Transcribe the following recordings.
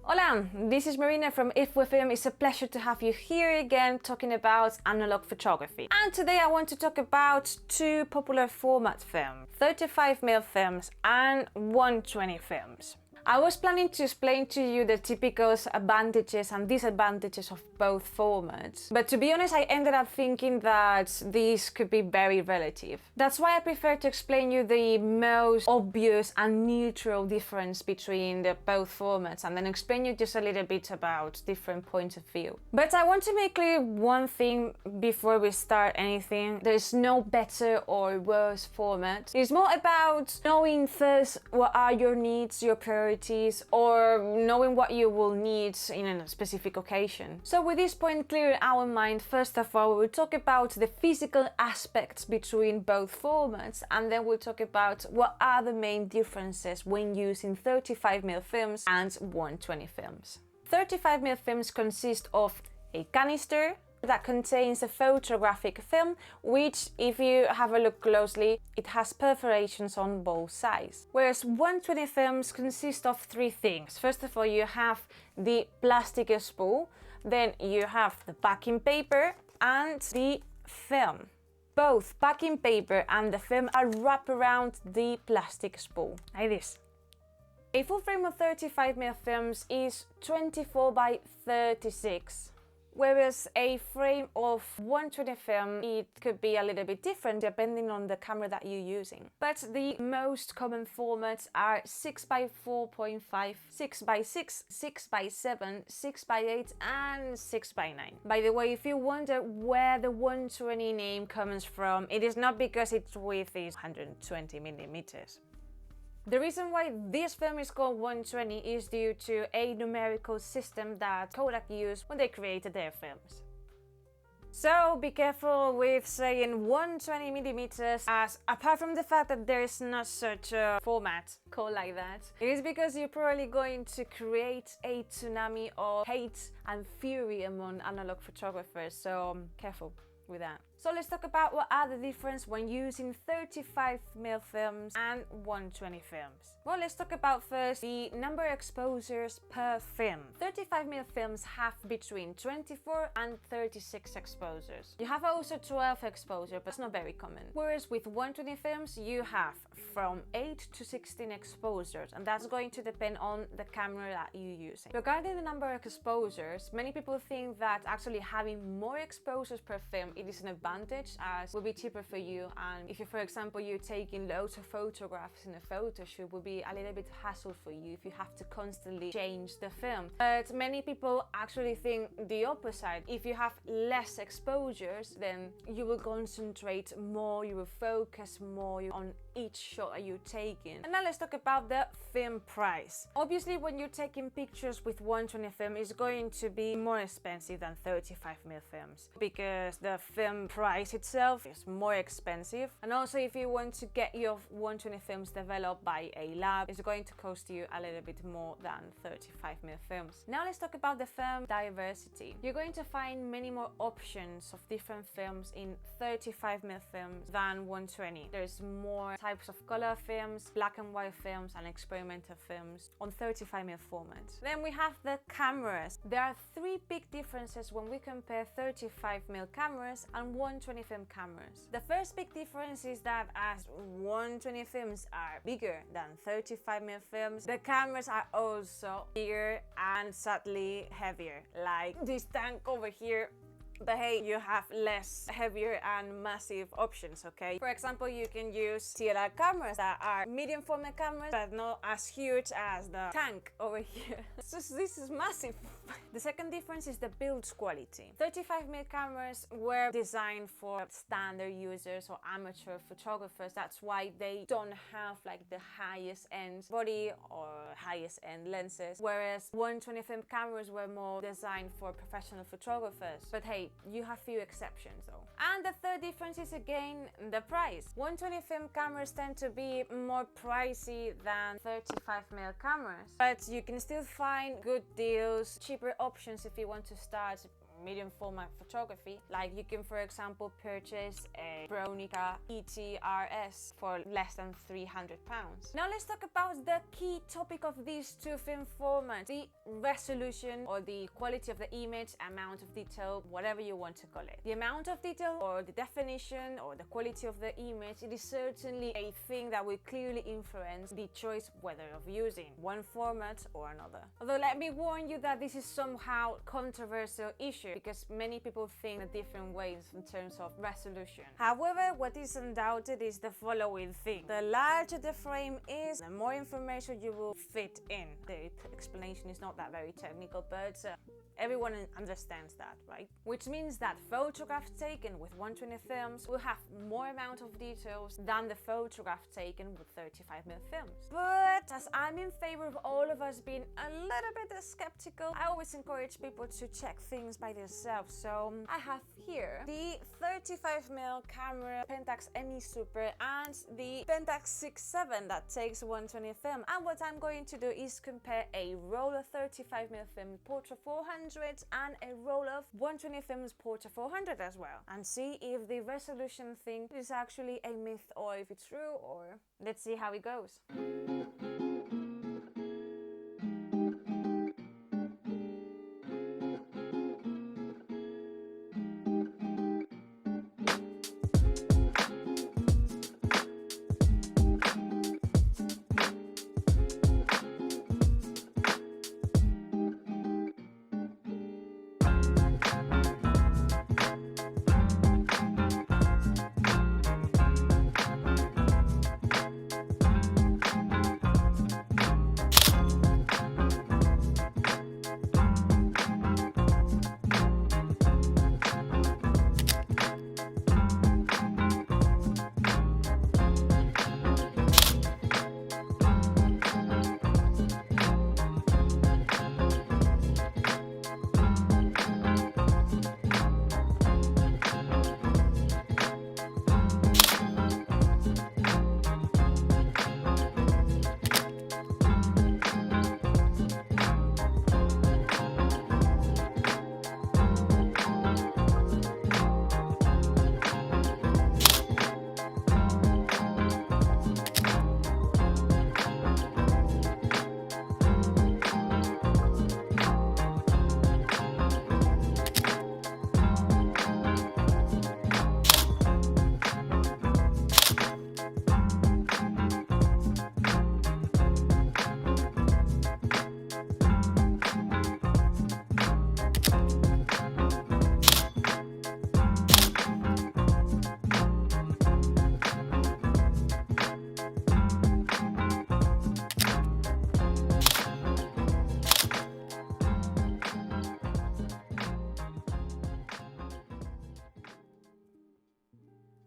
Hola, this is Marina from IFWEFILM. It's a pleasure to have you here again talking about analog photography. And today I want to talk about two popular format films, 35mm films and 120 films. I was planning to explain to you the typical advantages and disadvantages of both formats, but to be honest I ended up thinking that these could be very relative. That's why I prefer to explain you the most obvious and neutral difference between the both formats and then explain you just a little bit about different points of view. But I want to make clear one thing before we start anything. There's no better or worse format. It's more about knowing first what are your needs, your priorities, or knowing what you will need in a specific occasion. So with this point clear in our mind, first of all we'll talk about the physical aspects between both formats, and then we'll talk about what are the main differences when using 35mm films and 120 films. 35mm films consist of a canister that contains a photographic film, which, if you have a look closely, it has perforations on both sides. Whereas 120 films consist of three things. First of all, you have the plastic spool, then you have the backing paper and the film. Both backing paper and the film are wrapped around the plastic spool, like this. A full frame of 35mm films is 24 by 36. Whereas a frame of 120 film, it could be a little bit different depending on the camera that you're using. But the most common formats are 6x4.5, 6x6, 6x7, 6x8 and 6x9. By the way, if you wonder where the 120 name comes from, it is not because its width is 120 millimeters. The reason why this film is called 120 is due to a numerical system that Kodak used when they created their films. So be careful with saying 120mm, as apart from the fact that there is not such a format called like that, it is because you're probably going to create a tsunami of hate and fury among analog photographers, so careful with that. So let's talk about what are the difference when using 35mm films and 120 films. Well, let's talk about first the number of exposures per film. 35mm films have between 24 and 36 exposures. You have also 12 exposure, but it's not very common. Whereas with 120 films, you have from 8 to 16 exposures, and that's going to depend on the camera that you're using. Regarding the number of exposures, many people think that actually having more exposures per film, it is an advantage, as will be cheaper for you, and if you, for example, you're taking loads of photographs in a photo shoot, will be a little bit hassle for you if you have to constantly change the film. But many people actually think the opposite. If you have less exposures, then you will concentrate more, you will focus more on each shot that you're taking. And now let's talk about the film price. Obviously, when you're taking pictures with 120 film, it's going to be more expensive than 35mm films because the film price itself is more expensive, and also if you want to get your 120 films developed by a lab, it's going to cost you a little bit more than 35mm films. Now let's talk about the film diversity. You're going to find many more options of different films in 35mm films than 120. There's more types of color films, black and white films and experimental films on 35mm format. Then we have the cameras. There are three big differences when we compare 35mm cameras and 120 film cameras. The first big difference is that as 120 films are bigger than 35mm films, the cameras are also bigger and sadly heavier, like this tank over here. But hey, you have less heavier and massive options, okay? For example, you can use TLR cameras that are medium format cameras, but not as huge as the tank over here. So this is massive. The second difference is the build quality. 35mm cameras were designed for standard users or amateur photographers. That's why they don't have like the highest end body or highest end lenses, whereas 120 film cameras were more designed for professional photographers. But hey, you have few exceptions though. And the third difference is again the price. 120 film cameras tend to be more pricey than 35mm cameras, but you can still find good deals, cheaper options if you want to start medium format photography. Like you can, for example, purchase a Bronica ETRS for less than £300. Now let's talk about the key topic of these two film formats, the resolution or the quality of the image, amount of detail, whatever you want to call it. The amount of detail or the definition or the quality of the image, it is certainly a thing that will clearly influence the choice whether of using one format or another. Although let me warn you that this is somehow controversial issue because many people think in different ways in terms of resolution. However, what is undoubted is the following thing: the larger the frame is, the more information you will fit in. The explanation is not that very technical, but everyone understands that, right? Which means that photographs taken with 120 films will have more amount of details than the photograph taken with 35mm films. But as I'm in favor of all of us being a little bit skeptical, I always encourage people to check things by themselves. So I have here the 35mm camera Pentax ME Super and the Pentax 6.7 that takes 120 film. And what I'm going to do is compare a roll of 35mm film Portra 400 and a roll of 120 films Portra 400 as well, and see if the resolution thing is actually a myth or if it's true, or let's see how it goes.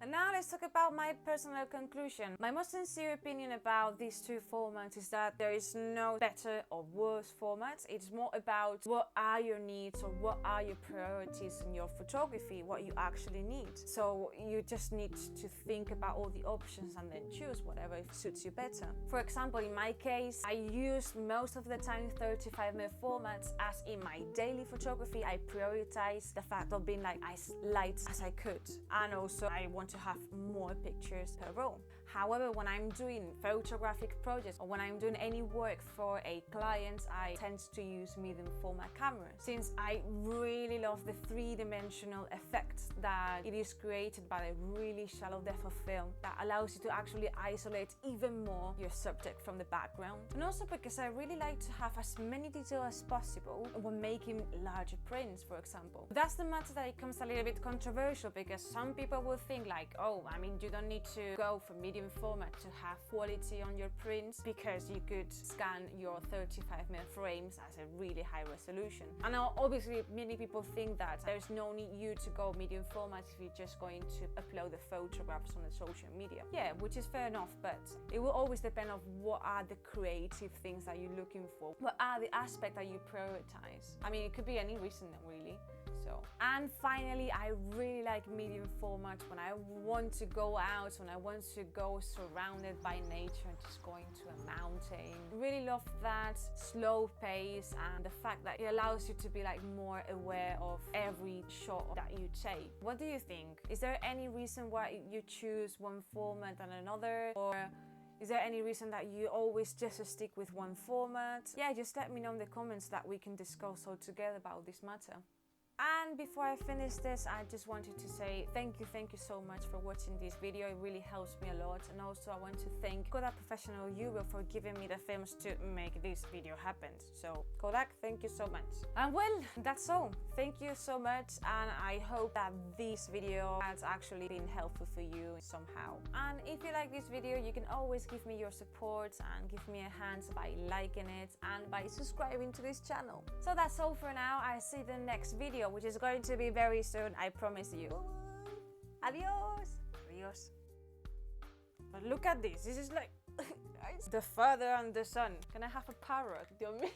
And now let's talk about my personal conclusion. My most sincere opinion about these two formats is that there is no better or worse formats. It's more about what are your needs or what are your priorities in your photography, what you actually need. So you just need to think about all the options and then choose whatever suits you better. For example, in my case, I use most of the time 35mm formats, as in my daily photography I prioritize the fact of being like as light as I could, and also I want to have more pictures per roll. However, when I'm doing photographic projects or when I'm doing any work for a client, I tend to use medium format cameras, since I really love the three-dimensional effect that it is created by a really shallow depth of film that allows you to actually isolate even more your subject from the background. And also because I really like to have as many details as possible when making larger prints, for example. That's the matter that it becomes a little bit controversial, because some people will think like, oh, I mean, you don't need to go for medium format to have quality on your prints, because you could scan your 35mm frames as a really high resolution. And now obviously many people think that there's no need you to go medium format if you're just going to upload the photographs on the social media. Yeah, which is fair enough, but it will always depend on what are the creative things that you're looking for, what are the aspects that you prioritize. I mean, it could be any reason really. And finally, I really like medium format when I want to go out, when I want to go so surrounded by nature and just going to a mountain. Really love that slow pace and the fact that it allows you to be like more aware of every shot that you take. What do you think? Is there any reason why you choose one format than another, or is there any reason that you always just stick with one format? Yeah, just let me know in the comments that we can discuss all together about this matter. And before I finish this, I just wanted to say thank you so much for watching this video. It really helps me a lot. And also I want to thank Kodak Professional Euro for giving me the films to make this video happen. So Kodak, thank you so much. And well, that's all. Thank you so much, and I hope that this video has actually been helpful for you somehow. And if you like this video, you can always give me your support and give me a hand by liking it and by subscribing to this channel. So that's all for now. I see you in the next video, which is going to be very soon, I promise you. Adios! Adios. But look at this, this is like the father and the son. Can I have a parrot? Dios mío.